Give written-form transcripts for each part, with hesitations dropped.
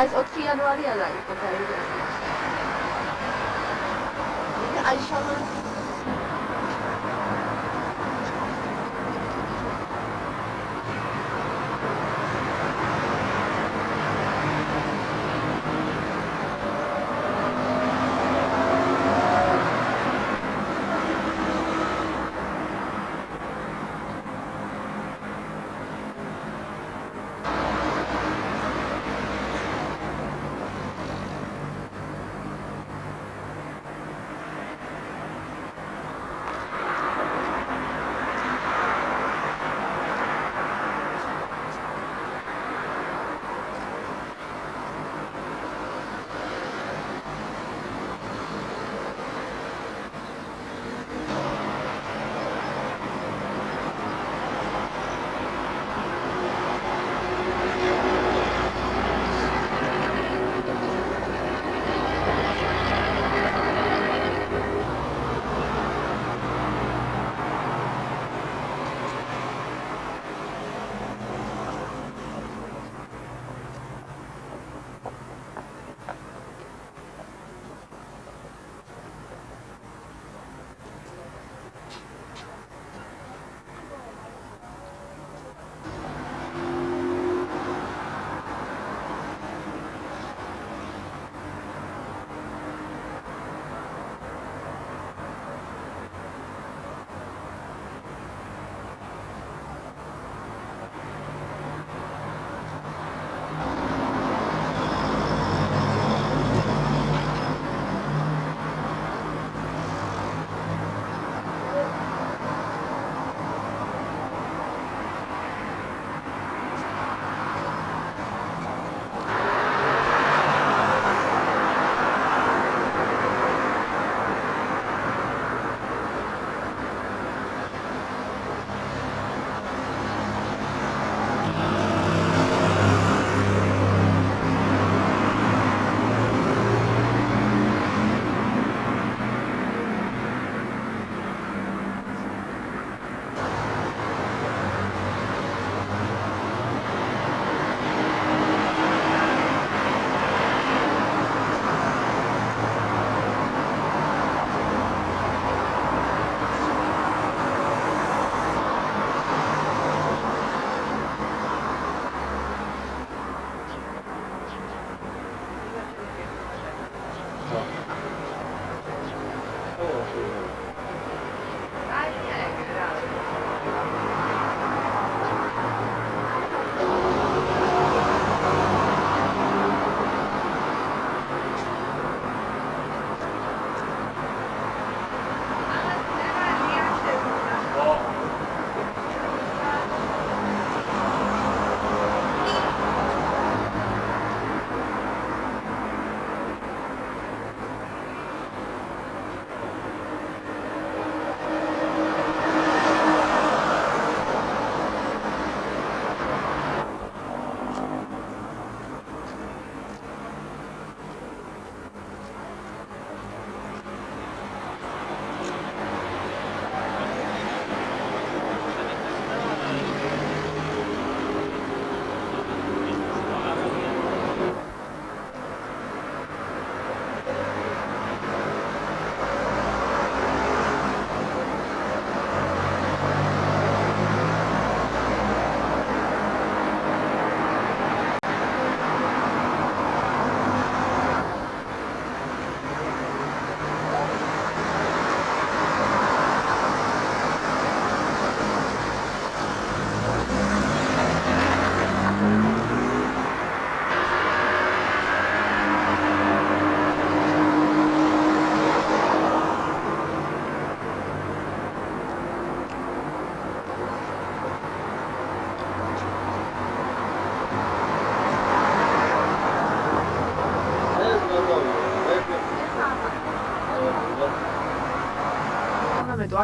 ეს 4 იანვარია და იყო გაიგე. აი შალო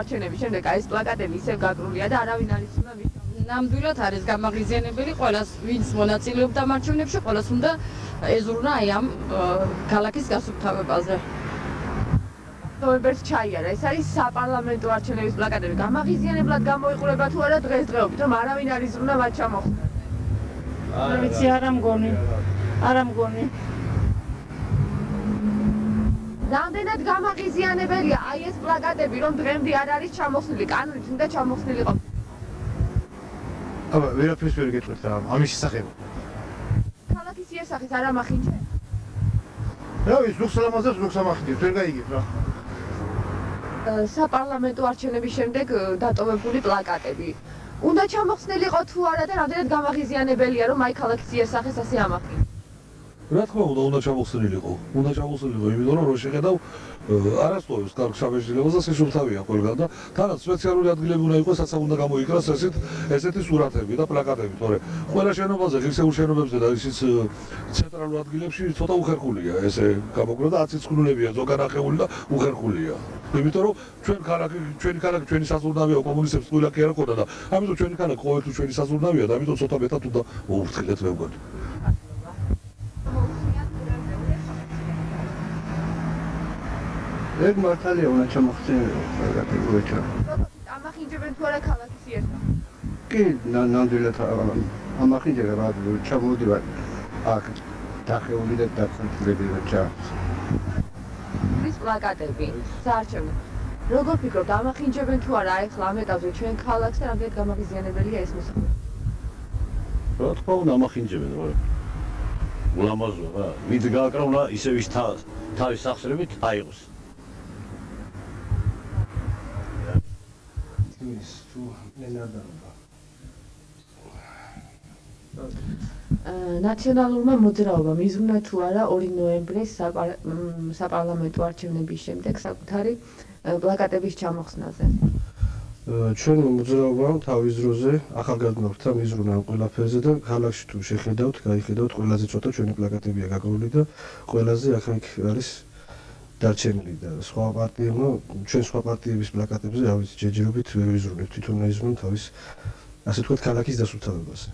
არჩევნების შემდეგ აი ეს პლაკატები ისევ გაკრულია და არავინ არის უნდა ნამდვილად არის გამაღიზიანებელი ყველას ვინც მონაწილეობდა მარჩევნებში ყველას უნდა ეზრუნა აი ამ ქალაქის გასუფთავებაზე. ნოემბერს ჩაიარა ეს არის საპარლამენტო არჩევნების პლაკატები გამაღიზიანებლად გამოიყურება თუ არა დღესდღეობით რომ არავინ არ იზრუნა მათ ჩამოხდა. ვიცი არა მგონი. არა მგონი. რამდენად გამაღიზიანებელია აი ეს პლაკატები, რომ დღემდე არ არის ჩამოხსნილი, კანონით უნდა ჩამოხსნილიყო. აბა, ვერაფერს ვერ გეტყვით რა, ამის შესახებ. ქალაქის იერსახის არ ამახინჯე? რა ვიცი, ზოგს ლამაზებს, ზოგს ამახინჯებს, ვერ გაიგებ რა. საპარლამენტო არჩევნების შემდეგ დატოვებული პლაკატები. უნდა ჩამოხსნილიყო თუ არა და რამდენად გამაღიზიანებელია, რომ აი ქალაქის იერსახეს ასე ამახინჯე. რა თქმა უნდა ჩამოხსნილიყო. უნდა ჩამოხსნილიყო, იმიტომ რომ შეხედავ არასწორებს კარგ სამეცნიერებას და სისუფთავია ყველგან და თანაც სპეციალური ადგილები უნდა იყოს, სადაც უნდა გამოიკრას ესეთი სურათები და პლაკატები, თორე ყველა შენობაზე, ღირსეულ შენობებზე და ისიც ცენტრალურ ადგილებში ცოტა უხერხულია ესე გამოკრა და აწიწყნულებია ზოგანახეული და უხერხულია. იმიტომ რომ ჩვენი ქალაქი ჩვენი საზრუნავია კომუნისტებს ყველა კი არ ყოდა და ამიტომ ჩვენი ქალაქი ყოველთვის ჩვენი საზრუნავია და ამიტომ ცოტა მეტად უნდა მოუფრთხილეთ მე მგონი. ეგ მართალია უნდა ჩამოხსნილიყო პლაკატები. ამახინჯებენ თუ არა ქალაქის იერსახეს? კი, ნამდვილად ამახინჯება რა, ჩამოვდივარ აქ დახეული და დაწნილები რა ჩა. ის პლაკატები საარჩევნო. როგორ ფიქრობთ, ამახინჯებენ თუ არა აი ხლა ამ ეტაპზე ჩვენ ქალაქს და რამდენად გამაღიზიანებელია ეს მოსახლეობა? რა თქმა უნდა ამახინჯებენ რა. ულამაზოა რა. ვიდ გააკრავნა ისე ვის თავის სახსრებით აიღოს. ნაციონალურმა მოძრაობამ იზრუნა თუ არა 2 ნოემბრის საპარლამენტო არჩევნების შემდეგ საკუთარი პლაკატების ჩამოხსნაზე. ჩვენმა მოძრაობამ თავის დროზე ახალგაზრდებთან იზრუნა ამ ყველაფერზე და ქალაქში თუ შეხედავთ, გაიხედავთ, ყველაზე ცოტა ჩვენი პლაკატებია გაგრული და ყველაზე აქ არის დარჩენილი და სხვა პარტიებმა ჩვენ სხვა პარტიების პლაკატებზე რა ვიცი ჯერჯერობით ვერ ვიზრუნებთ, თვითონ იზრუნებთ თავის ასე თქვათ ქალაქის დასუფთავებაზე.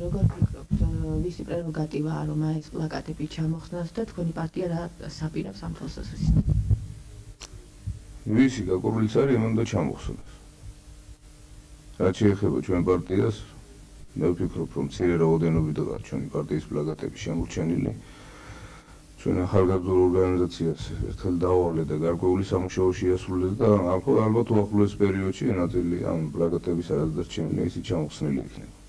როგორ ფიქრობთ, ვისი პრეროგატივაა რომ ეს პლაკატები ჩამოხსნას და თქვენი პარტია რა საპირებს ამ პროცესს? ვისი გაკურვილიც არის, მან და ჩამოხსნას. რაც შეეხება ჩვენ პარტიას, მე ვფიქრობ, რომ მცირე რაოდენობითაა ჩვენი პარტიის პლაკატები შემორჩენილი. ჩვენ ახალგაზრდა ორგანიზაციას ერთხელ დავავლე და გარკვეული სამუშაო შეასრულეთ და ალბათ უახლოეს პერიოდში ნაწილი ამ პლაკატების არადარჩენილი ისიც ჩამოხსნილი იქნება.